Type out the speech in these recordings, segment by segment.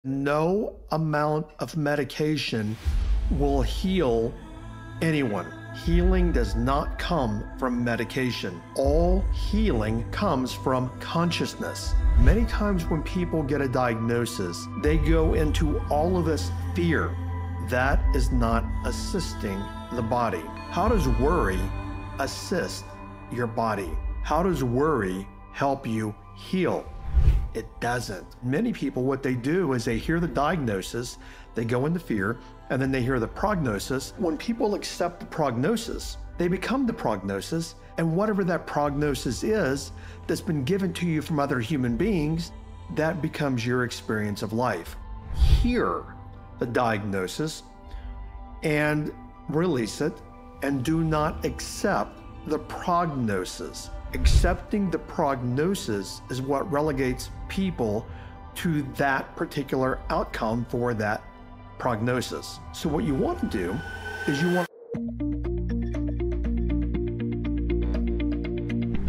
No amount of medication will heal anyone. Healing does not come from medication. All healing comes from consciousness. Many times when people get a diagnosis, they go into all of this fear. That is not assisting the body. How does worry assist your body? How does worry help you heal? It doesn't. Many people, what they do is they hear the diagnosis, they go into fear, and then they hear the prognosis. When people accept the prognosis, they become the prognosis, and whatever that prognosis is that's been given to you from other human beings, that becomes your experience of life. Hear the diagnosis and release it, and do not accept the prognosis. Accepting the prognosis is what relegates people to that particular outcome for that prognosis. So what you want to do is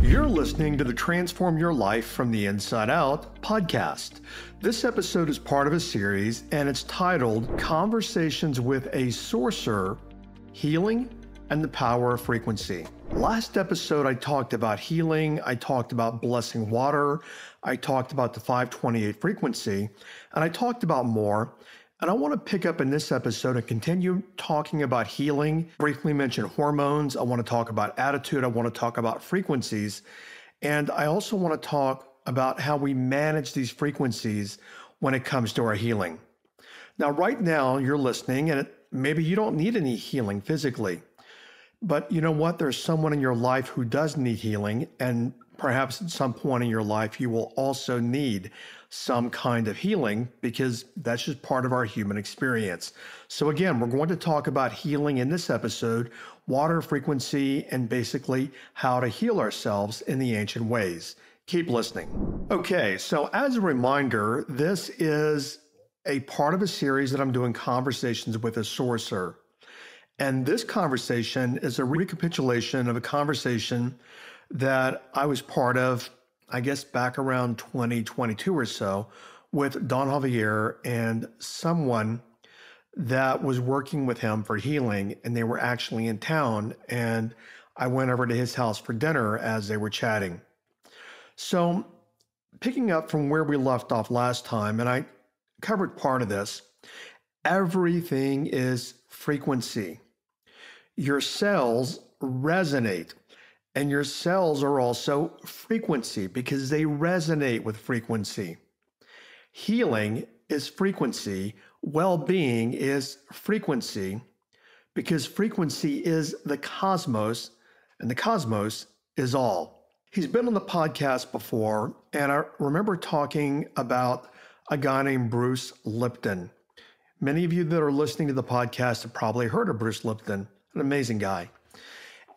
You're listening to the Transform Your Life from the Inside Out podcast. This episode is part of a series, and it's titled Conversations with a Sorcerer, Healing and the Power of Frequency. Last episode, I talked about healing, I talked about blessing water, I talked about the 528 frequency, and I talked about more. And I want to pick up in this episode and continue talking about healing, briefly mention hormones. I want to talk about attitude. I want to talk about frequencies. And I also want to talk about how we manage these frequencies when it comes to our healing. Now, right now, you're listening, and maybe you don't need any healing physically. But you know what? There's someone in your life who does need healing, and perhaps at some point in your life, you will also need some kind of healing, because that's just part of our human experience. So again, we're going to talk about healing in this episode, water frequency, and basically how to heal ourselves in the ancient ways. Keep listening. Okay, so as a reminder, this is a part of a series that I'm doing, Conversations with a Sorcerer. And this conversation is a recapitulation of a conversation that I was part of, I guess, back around 2022 or so, with Don Javier and someone that was working with him for healing, and they were actually in town, and I went over to his house for dinner as they were chatting. So picking up from where we left off last time, and I covered part of this, everything is frequency. Your cells resonate, and your cells are also frequency because they resonate with frequency. Healing is frequency. Well-being is frequency because frequency is the cosmos, and the cosmos is all. He's been on the podcast before, and I remember talking about a guy named Bruce Lipton. Many of you that are listening to the podcast have probably heard of Bruce Lipton. An amazing guy.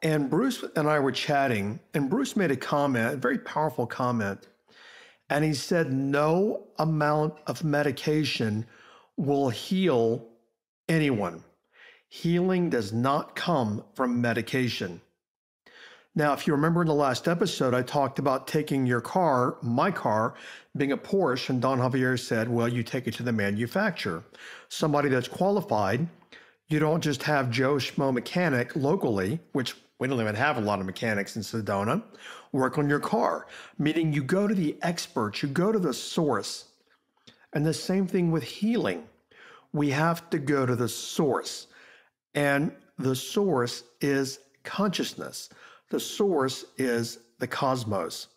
And Bruce and I were chatting, and Bruce made a comment, a very powerful comment. And he said, no amount of medication will heal anyone. Healing does not come from medication. Now, if you remember in the last episode, I talked about taking your car, my car, being a Porsche, and Don Javier said, well, you take it to the manufacturer. Somebody that's qualified. You don't just have Joe Schmo mechanic locally, which we don't even have a lot of mechanics in Sedona, work on your car. Meaning you go to the experts, you go to the source. And the same thing with healing. We have to go to the source. And the source is consciousness. The source is the cosmos.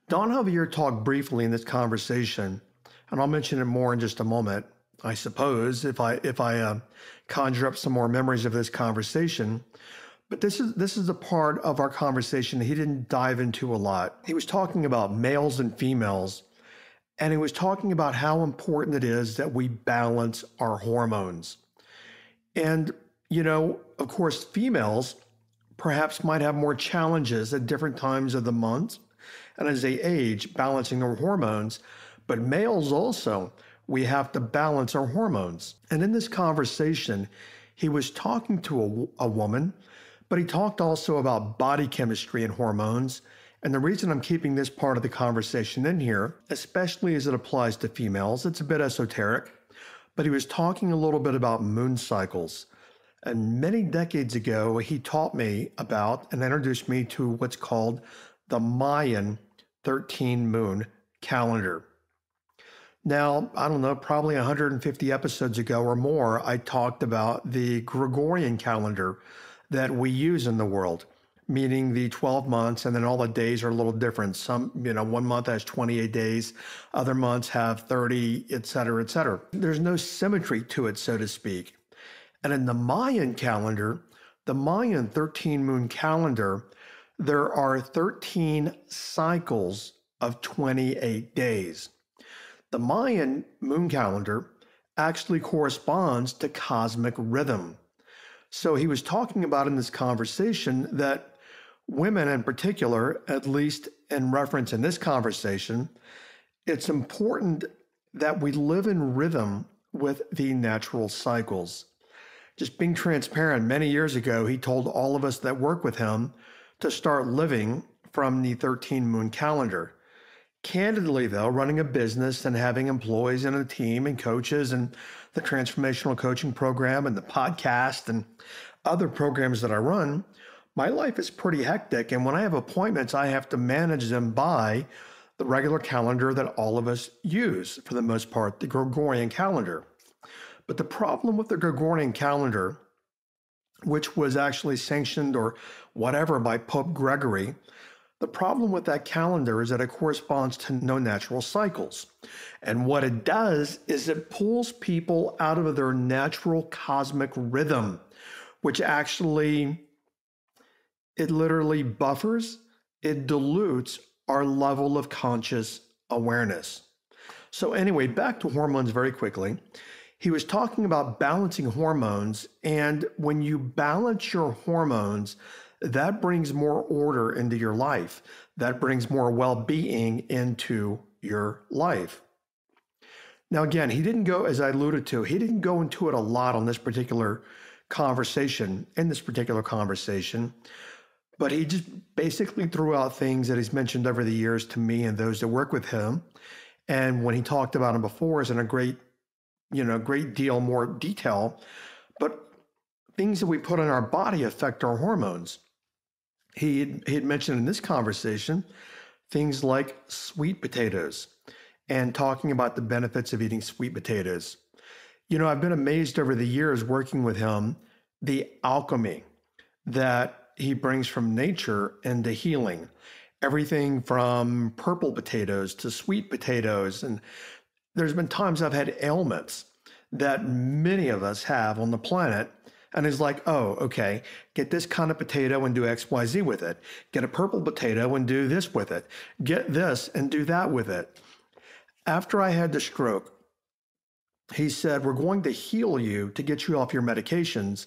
Don Javier talked briefly in this conversation, and I'll mention it more in just a moment, I suppose, if I conjure up some more memories of this conversation. But this is a part of our conversation that he didn't dive into a lot. He was talking about males and females, and he was talking about how important it is that we balance our hormones. And, you know, of course, females perhaps might have more challenges at different times of the month and as they age, balancing their hormones. But males also, we have to balance our hormones. And in this conversation, he was talking to a woman, but he talked also about body chemistry and hormones, And the reason I'm keeping this part of the conversation in here, especially as it applies to females, it's a bit esoteric, but he was talking a little bit about moon cycles. And many decades ago, he taught me about and introduced me to what's called the Mayan 13 moon calendar. Now, I don't know, probably 150 episodes ago or more, I talked about the Gregorian calendar that we use in the world, meaning the 12 months, and then all the days are a little different. Some, one month has 28 days, other months have 30, et cetera, et cetera. There's no symmetry to it, so to speak. And in the Mayan calendar, the Mayan 13 moon calendar, there are 13 cycles of 28 days. The Mayan moon calendar actually corresponds to cosmic rhythm. So he was talking about in this conversation that women in particular, at least in reference in this conversation, it's important that we live in rhythm with the natural cycles. Just being transparent, many years ago, he told all of us that work with him to start living from the 13 moon calendar. Candidly, though, running a business and having employees and a team and coaches and the transformational coaching program and the podcast and other programs that I run, my life is pretty hectic. And when I have appointments, I have to manage them by the regular calendar that all of us use, for the most part, the Gregorian calendar. But the problem with the Gregorian calendar, which was actually sanctioned or whatever by Pope Gregory, the problem with that calendar is that it corresponds to no natural cycles. And what it does is it pulls people out of their natural cosmic rhythm, which actually, it literally buffers, it dilutes our level of conscious awareness. So anyway, back to hormones very quickly. He was talking about balancing hormones, and when you balance your hormones, that brings more order into your life. That brings more well-being into your life. Now, again, he didn't go, as I alluded to, he didn't go into it a lot on this particular conversation, but he just basically threw out things that he's mentioned over the years to me and those that work with him. And when he talked about them before, is in a great deal more detail, but things that we put in our body affect our hormones. He had mentioned in this conversation things like sweet potatoes and talking about the benefits of eating sweet potatoes. I've been amazed over the years working with him, the alchemy that he brings from nature into healing. Everything from purple potatoes to sweet potatoes. And there's been times I've had ailments that many of us have on the planet. And he's like, oh, okay, get this kind of potato and do X, Y, Z with it. Get a purple potato and do this with it. Get this and do that with it. After I had the stroke, he said, we're going to heal you to get you off your medications,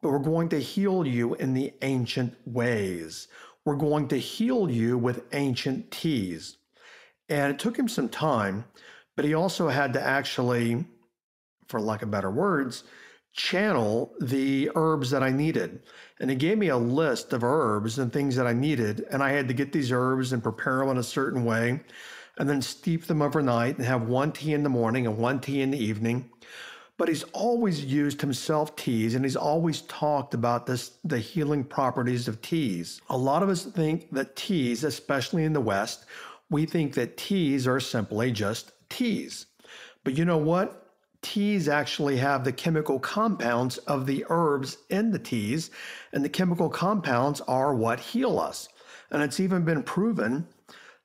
but we're going to heal you in the ancient ways. We're going to heal you with ancient teas. And it took him some time, but he also had to actually, for lack of better words, channel the herbs that I needed. And he gave me a list of herbs and things that I needed. And I had to get these herbs and prepare them in a certain way and then steep them overnight and have one tea in the morning and one tea in the evening. But he's always used himself teas, and he's always talked about the healing properties of teas. A lot of us think that teas, especially in the West, we think that teas are simply just teas. But you know what? Teas actually have the chemical compounds of the herbs in the teas, and the chemical compounds are what heal us. And it's even been proven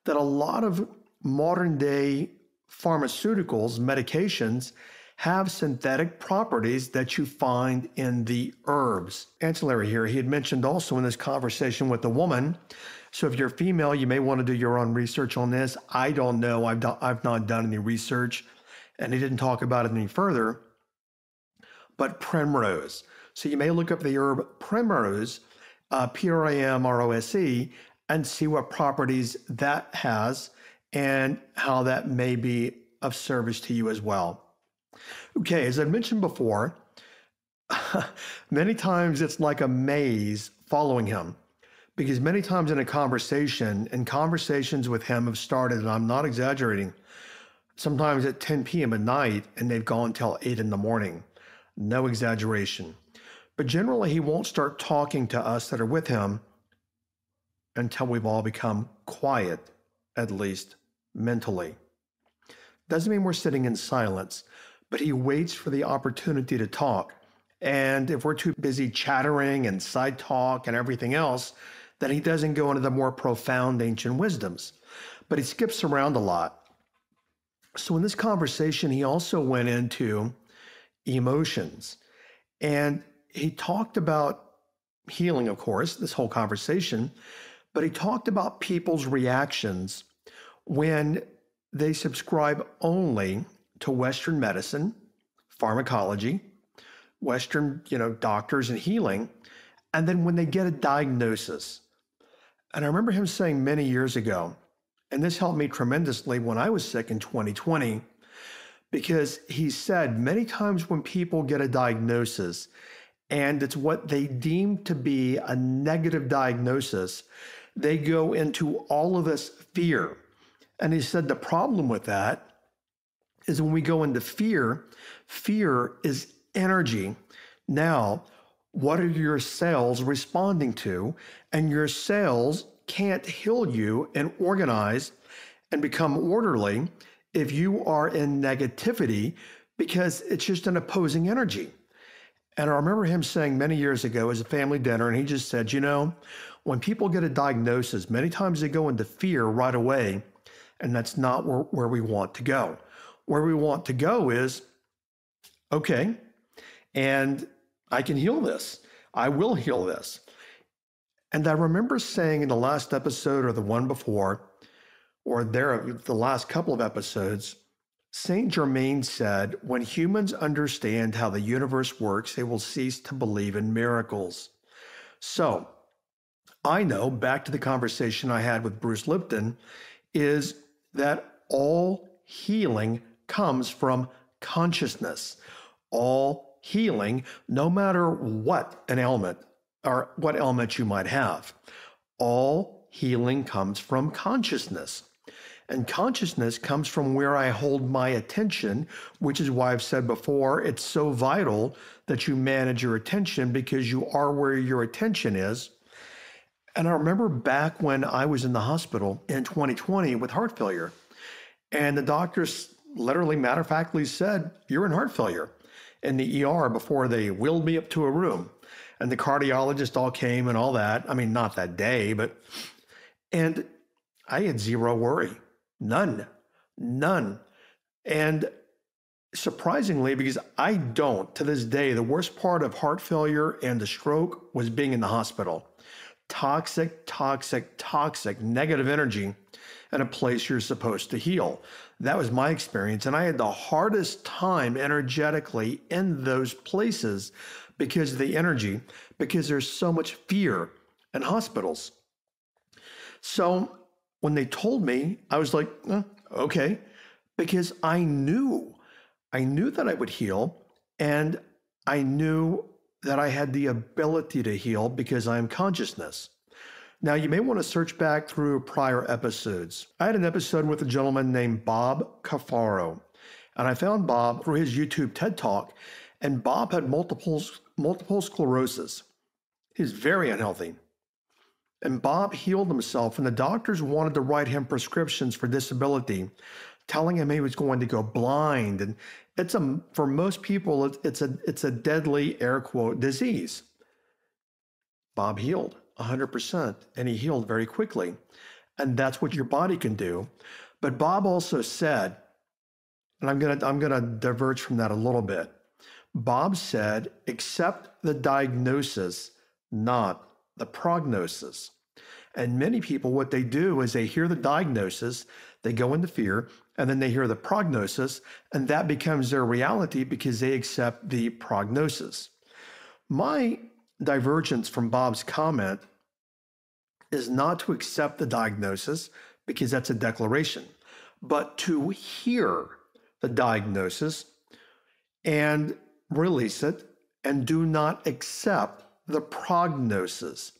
that a lot of modern day pharmaceuticals, medications, have synthetic properties that you find in the herbs. Ancillary here, he had mentioned also in this conversation with the woman, so if you're female, you may want to do your own research on this. I don't know. I've not done any research, and he didn't talk about it any further. But primrose. So you may look up the herb primrose, Primrose, and see what properties that has and how that may be of service to you as well. Okay, as I mentioned before, many times it's like a maze following him. Because many times in a conversation, and conversations with him have started, and I'm not exaggerating, sometimes at 10 p.m. at night, and they've gone till 8 in the morning. No exaggeration. But generally, he won't start talking to us that are with him until we've all become quiet, at least mentally. Doesn't mean we're sitting in silence, but he waits for the opportunity to talk. And if we're too busy chattering and side talk and everything else, then he doesn't go into the more profound ancient wisdoms. But he skips around a lot. So in this conversation, he also went into emotions. And he talked about healing, of course, this whole conversation, but he talked about people's reactions when they subscribe only to Western medicine, pharmacology, Western, doctors and healing, and then when they get a diagnosis. And I remember him saying many years ago, and this helped me tremendously when I was sick in 2020, because he said many times when people get a diagnosis and it's what they deem to be a negative diagnosis, they go into all of this fear. And he said the problem with that is when we go into fear, fear is energy. Now, what are your cells responding to? And your cells can't heal you and organize and become orderly if you are in negativity, because it's just an opposing energy. And I remember him saying many years ago as a family dinner, and he just said, when people get a diagnosis, many times they go into fear right away, and that's not where we want to go. Where we want to go is, okay, and I can heal this. I will heal this. And I remember saying in the last episode or the one before, or the last couple of episodes, Saint Germain said, when humans understand how the universe works, they will cease to believe in miracles. So I know, back to the conversation I had with Bruce Lipton, is that all healing comes from consciousness. All healing, no matter what an ailment or what ailment you might have, all healing comes from consciousness. And consciousness comes from where I hold my attention, which is why I've said before, it's so vital that you manage your attention, because you are where your attention is. And I remember back when I was in the hospital in 2020 with heart failure, and the doctors literally matter-of-factly said, you're in heart failure, in the ER before they wheeled me up to a room. And the cardiologist all came and all that. I mean, not that day, and I had zero worry. None. And surprisingly, because I don't, to this day, the worst part of heart failure and the stroke was being in the hospital. Toxic, negative energy in a place you're supposed to heal. That was my experience. And I had the hardest time energetically in those places because of the energy, because there's so much fear in hospitals. So when they told me, I was like, okay, because I knew that I would heal, and I knew that I had the ability to heal because I am consciousness. Now, you may want to search back through prior episodes. I had an episode with a gentleman named Bob Cafaro, and I found Bob through his YouTube TED Talk, and Bob had multiple sclerosis. He's very unhealthy. And Bob healed himself, and the doctors wanted to write him prescriptions for disability, telling him he was going to go blind. And for most people, it's a deadly, air quote, disease. Bob healed 100%, and he healed very quickly. And that's what your body can do. But Bob also said, and I'm gonna diverge from that a little bit. Bob said, accept the diagnosis, not the prognosis. And many people, what they do is they hear the diagnosis, they go into fear, and then they hear the prognosis, and that becomes their reality because they accept the prognosis. My divergence from Bob's comment is not to accept the diagnosis, because that's a declaration, but to hear the diagnosis and release it, and do not accept the prognosis.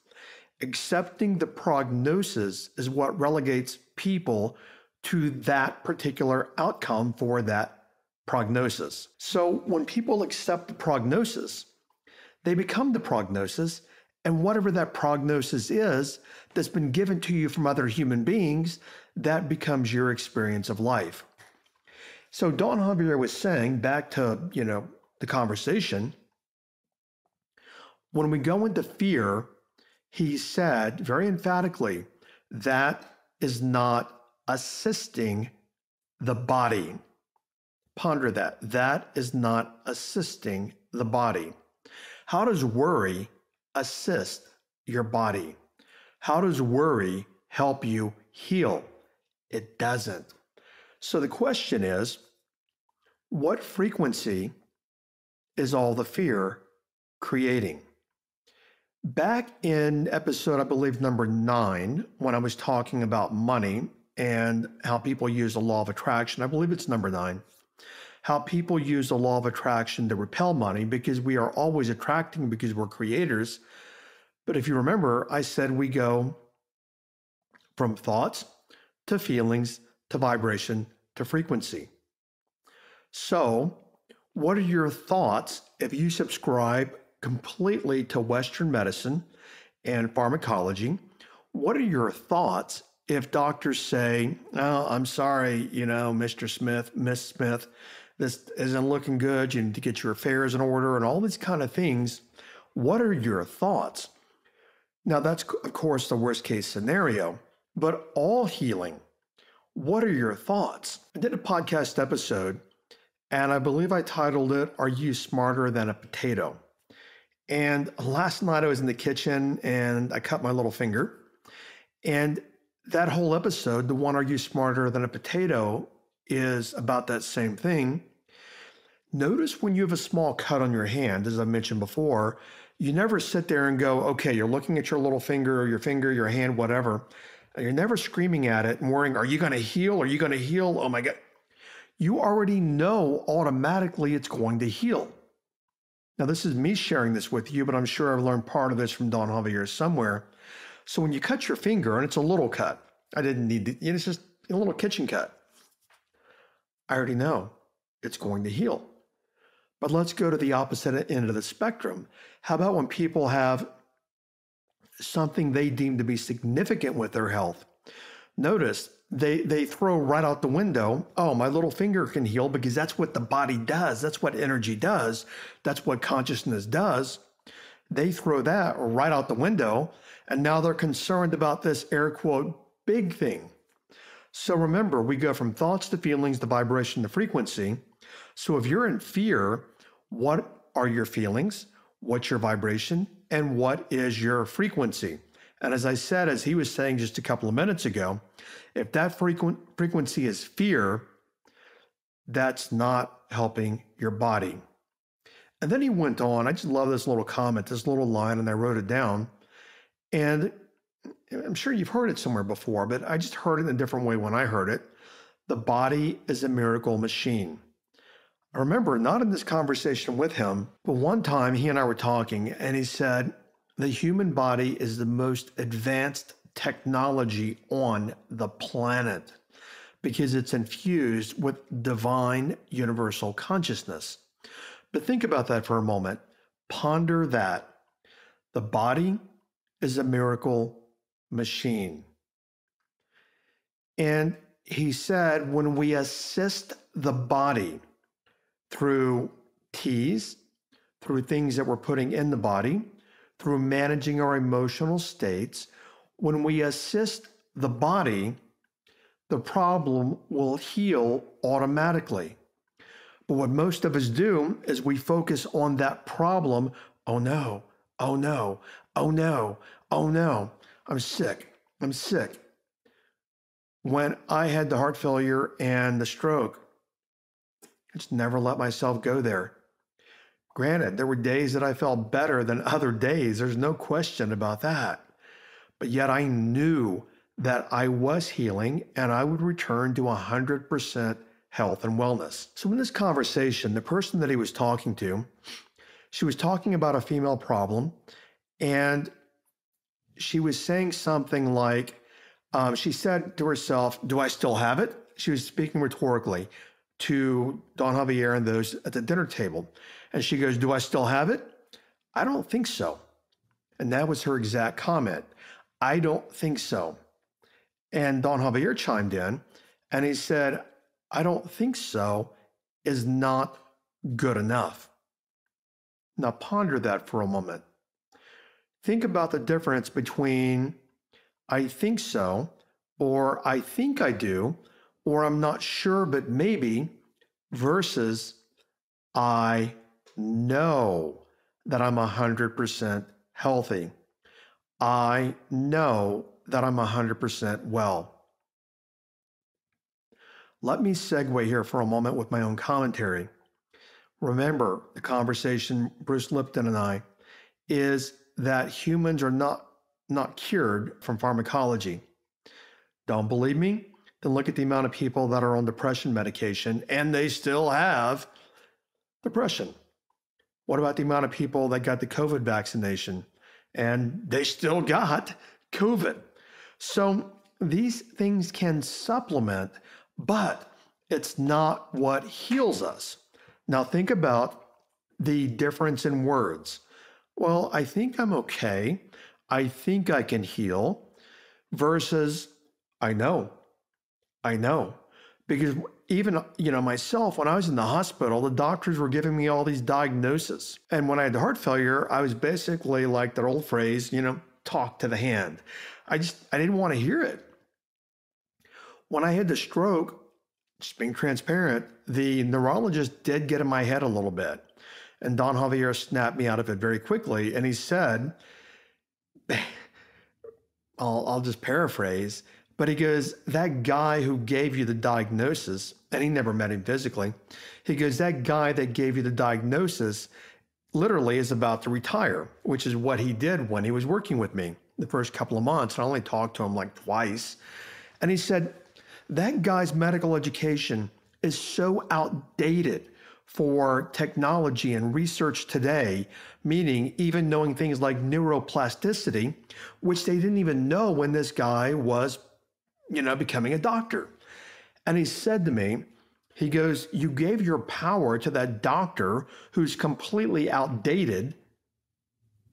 Accepting the prognosis is what relegates people to that particular outcome for that prognosis. So when people accept the prognosis, they become the prognosis, and whatever that prognosis is that's been given to you from other human beings, that becomes your experience of life. So Don Javier was saying, back to, the conversation, when we go into fear, he said very emphatically, that is not assisting the body. Ponder that. That is not assisting the body. How does worry assist your body? How does worry help you heal? It doesn't. So the question is, what frequency is all the fear creating? Back in episode, I believe, number 9, when I was talking about money and how people use the law of attraction, I believe it's number 9, how people use the law of attraction to repel money because we are always attracting because we're creators. But if you remember, I said we go from thoughts to feelings to vibration to frequency. So, what are your thoughts if you subscribe completely to Western medicine and pharmacology? What are your thoughts if doctors say, "Oh, I'm sorry, Mr. Smith, Miss Smith, this isn't looking good. You need to get your affairs in order," and all these kind of things? What are your thoughts? Now, that's, of course, the worst case scenario, but all healing, what are your thoughts? I did a podcast episode, and I believe I titled it, "Are You Smarter Than a Potato?" And last night I was in the kitchen and I cut my little finger. And that whole episode, the one, "Are You Smarter Than a Potato?" is about that same thing. Notice when you have a small cut on your hand, as I mentioned before, you never sit there and go, okay, you're looking at your little finger or your hand, whatever. And you're never screaming at it and worrying, are you going to heal? Are you going to heal? Oh my God. You already know automatically it's going to heal. Now, this is me sharing this with you, but I'm sure I've learned part of this from Don Javier somewhere. So when you cut your finger, and it's a little cut, I didn't need to, it's just a little kitchen cut. I already know it's going to heal. But let's go to the opposite end of the spectrum. How about when people have something they deem to be significant with their health? Notice they throw right out the window, oh, my little finger can heal because that's what the body does. That's what energy does. That's what consciousness does. They throw that right out the window, and now they're concerned about this air quote big thing. So remember, we go from thoughts to feelings to vibration to frequency. So if you're in fear, what are your feelings? What's your vibration? And what is your frequency? And as I said, as he was saying just a couple of minutes ago, if that frequency is fear, that's not helping your body. And then he went on, I just love this little comment, this little line, and I wrote it down. And I'm sure you've heard it somewhere before, but I just heard it in a different way when I heard it. The body is a miracle machine. I remember, not in this conversation with him, but one time he and I were talking, and he said, the human body is the most advanced technology on the planet because it's infused with divine universal consciousness. But think about that for a moment. Ponder that. The body is a miracle machine. And he said, when we assist the body through teas, through things that we're putting in the body, through managing our emotional states, when we assist the body, the problem will heal automatically. But what most of us do is we focus on that problem. Oh no, oh no, oh no, oh no, I'm sick. When I had the heart failure and the stroke, I just never let myself go there. Granted, there were days that I felt better than other days. There's no question about that. But yet I knew that I was healing and I would return to 100% health and wellness. So in this conversation, the person that he was talking to, she was talking about a female problem, and she was saying something like, she said to herself, "Do I still have it?" She was speaking rhetorically to Don Javier and those at the dinner table. And she goes, "Do I still have it?" "I don't think so." And that was her exact comment. "I don't think so." And Don Javier chimed in and he said, "I don't think so is not good enough." Now ponder that for a moment. Think about the difference between "I think so," or "I think I do," or "I'm not sure, but maybe," versus "I know that I'm 100% healthy. I know that I'm 100% well." Let me segue here for a moment with my own commentary. Remember, the conversation Bruce Lipton and I is that humans are not cured from pharmacology. Don't believe me? Then look at the amount of people that are on depression medication and they still have depression. What about the amount of people that got the COVID vaccination and they still got COVID? So these things can supplement, but it's not what heals us. Now think about the difference in words. "Well, I think I'm okay. I think I can heal," versus "I know. I know." Because even, myself, when I was in the hospital, the doctors were giving me all these diagnoses. And when I had heart failure, I was basically like that old phrase, talk to the hand. I didn't want to hear it. When I had the stroke, just being transparent, the neurologist did get in my head a little bit. And Don Javier snapped me out of it very quickly. And he said, I'll just paraphrase, but he goes, "That guy who gave you the diagnosis," and he never met him physically, he goes, "That guy that gave you the diagnosis literally is about to retire," which is what he did when he was working with me the first couple of months. I only talked to him like twice. And he said, "That guy's medical education is so outdated for technology and research today," meaning even knowing things like neuroplasticity, which they didn't even know when this guy was, becoming a doctor. And he said to me, he goes, "You gave your power to that doctor who's completely outdated.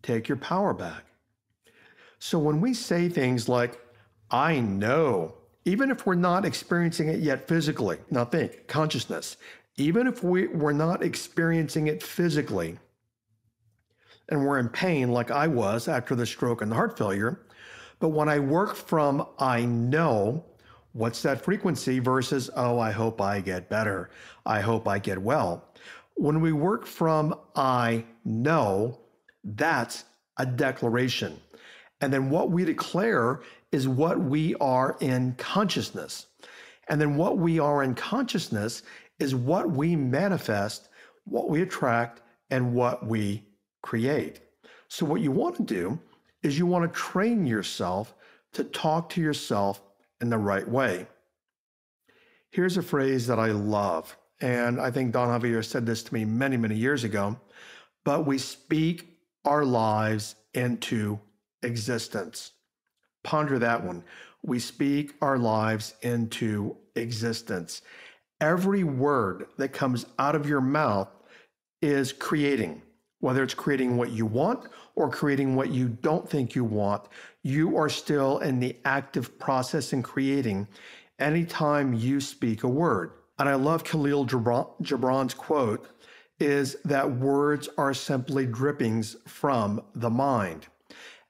Take your power back." So when we say things like, "I know," even if we're not experiencing it yet physically, now think, consciousness, even if we're not experiencing it physically, and we're in pain like I was after the stroke and the heart failure, but when I work from "I know," what's that frequency versus "Oh, I hope I get better. I hope I get well." When we work from "I know," that's a declaration. And then what we declare is what we are in consciousness. And then what we are in consciousness is what we manifest, what we attract, and what we create. So what you want to do is you want to train yourself to talk to yourself in the right way. Here's a phrase that I love, and I think Don Javier said this to me many, many years ago, but we speak our lives into existence. Ponder that one. We speak our lives into existence. Every word that comes out of your mouth is creating. Whether it's creating what you want or creating what you don't think you want, you are still in the active process in creating anytime you speak a word. And I love Khalil Gibran's quote, is that words are simply drippings from the mind.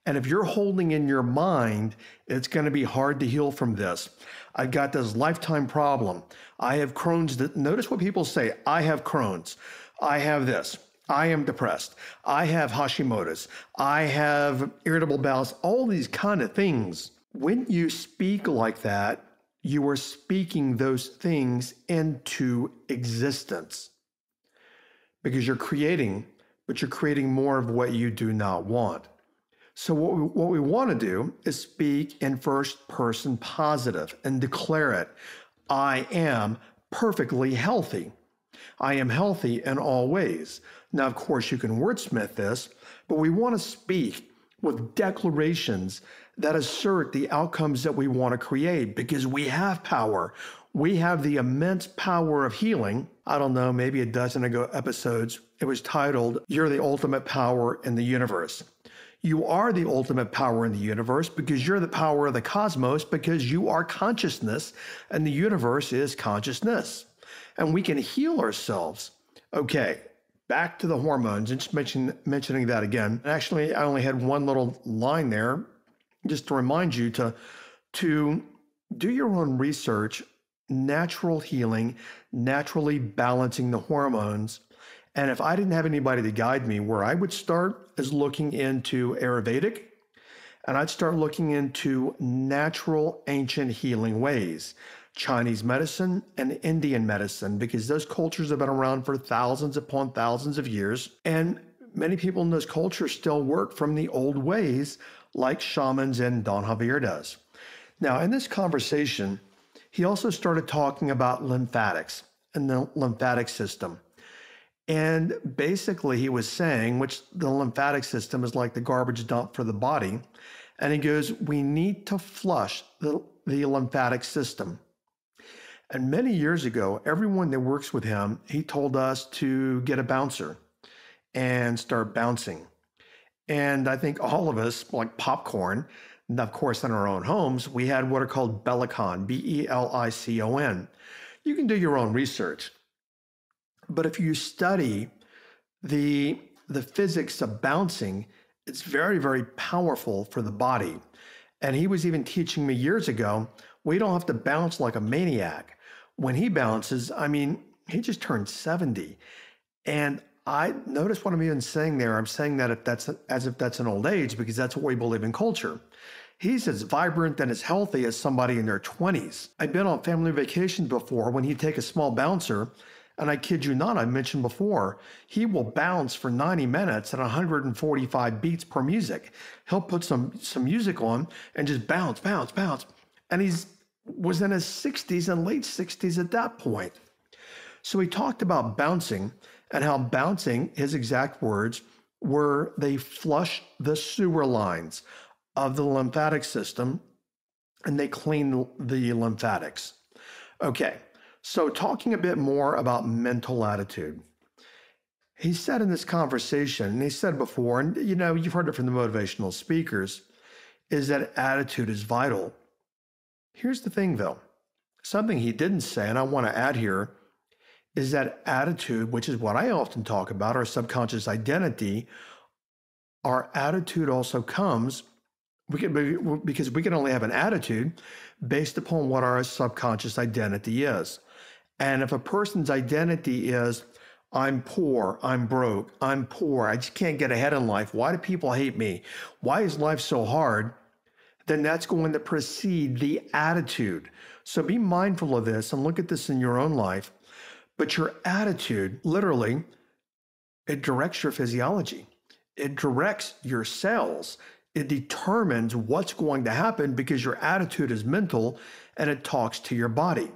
And if you're holding in your mind, it's going to be hard to heal from this. I've got this lifetime problem. I have Crohn's. Notice what people say. I have Crohn's. I have this. I am depressed. I have Hashimoto's. I have irritable bowels, all these kind of things. When you speak like that, you are speaking those things into existence because you're creating, but you're creating more of what you do not want. So what we want to do is speak in first person positive and declare it. I am perfectly healthy. I am healthy in all ways. Now, of course, you can wordsmith this, but we want to speak with declarations that assert the outcomes that we want to create, because we have power. We have the immense power of healing. I don't know, maybe a dozen ago episodes, it was titled, "You're the Ultimate Power in the Universe." You are the ultimate power in the universe because you're the power of the cosmos, because you are consciousness and the universe is consciousness. And we can heal ourselves. Okay, back to the hormones, and just mentioning that again. Actually, I only had one little line there just to remind you to do your own research, natural healing, naturally balancing the hormones. And if I didn't have anybody to guide me, where I would start is looking into Ayurvedic, and I'd start looking into natural ancient healing ways, Chinese medicine and Indian medicine, because those cultures have been around for thousands upon thousands of years. And many people in those cultures still work from the old ways, like shamans and Don Javier does. Now, in this conversation, he also started talking about lymphatics and the lymphatic system. And basically he was saying, which the lymphatic system is like the garbage dump for the body. And he goes, we need to flush the lymphatic system. And many years ago, everyone that works with him, he told us to get a bouncer and start bouncing. And I think all of us, like popcorn, and of course in our own homes, we had what are called Belicon, Belicon. You can do your own research. But if you study the physics of bouncing, it's very, very powerful for the body. And he was even teaching me years ago, we don't have to bounce like a maniac. When he bounces, I mean, he just turned 70. And I notice what I'm even saying there. I'm saying that as if that's an old age, because that's what we believe in culture. He's as vibrant and as healthy as somebody in their 20s. I've been on family vacations before when he'd take a small bouncer, and I kid you not, I mentioned before, he will bounce for 90 minutes at 145 beats per music. He'll put some music on and just bounce, bounce, bounce. And was in his 60s and late 60s at that point. So he talked about bouncing and how bouncing, his exact words, were they flush the sewer lines of the lymphatic system and they clean the lymphatics. Okay. So talking a bit more about mental attitude. He said in this conversation, and he said before, and you've heard it from the motivational speakers, is that attitude is vital. Here's the thing though, something he didn't say, and I want to add here, is that attitude, which is what I often talk about, our subconscious identity, our attitude also comes, because we can only have an attitude based upon what our subconscious identity is. And if a person's identity is, I'm poor, I'm broke, I'm poor, I just can't get ahead in life, why do people hate me? Why is life so hard? Then that's going to precede the attitude. So be mindful of this and look at this in your own life. But your attitude, literally, it directs your physiology. It directs your cells. It determines what's going to happen because your attitude is mental and it talks to your body.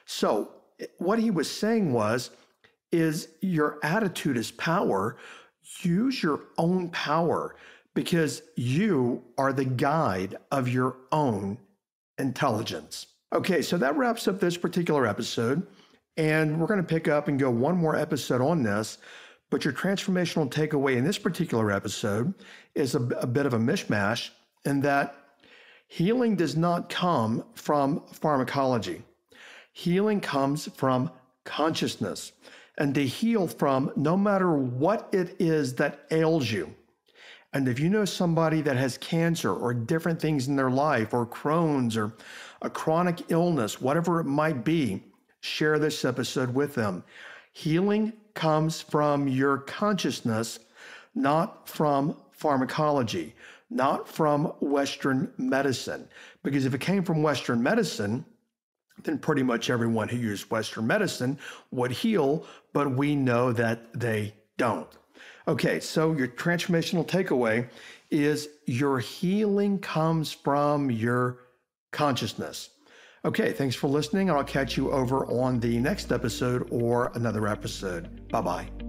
So what he was saying is your attitude is power. Use your own power because you are the guide of your own intelligence. Okay, so that wraps up this particular episode. And we're going to pick up and go one more episode on this. But your transformational takeaway in this particular episode is a bit of a mishmash in that healing does not come from pharmacology. Healing comes from consciousness, and to heal from no matter what it is that ails you. And if you know somebody that has cancer or different things in their life or Crohn's or a chronic illness, whatever it might be, share this episode with them. Healing comes from your consciousness, not from pharmacology, not from Western medicine. Because if it came from Western medicine, then pretty much everyone who used Western medicine would heal, but we know that they don't. Okay, so your transformational takeaway is your healing comes from your consciousness. Okay, thanks for listening, and I'll catch you over on the next episode or another episode. Bye-bye.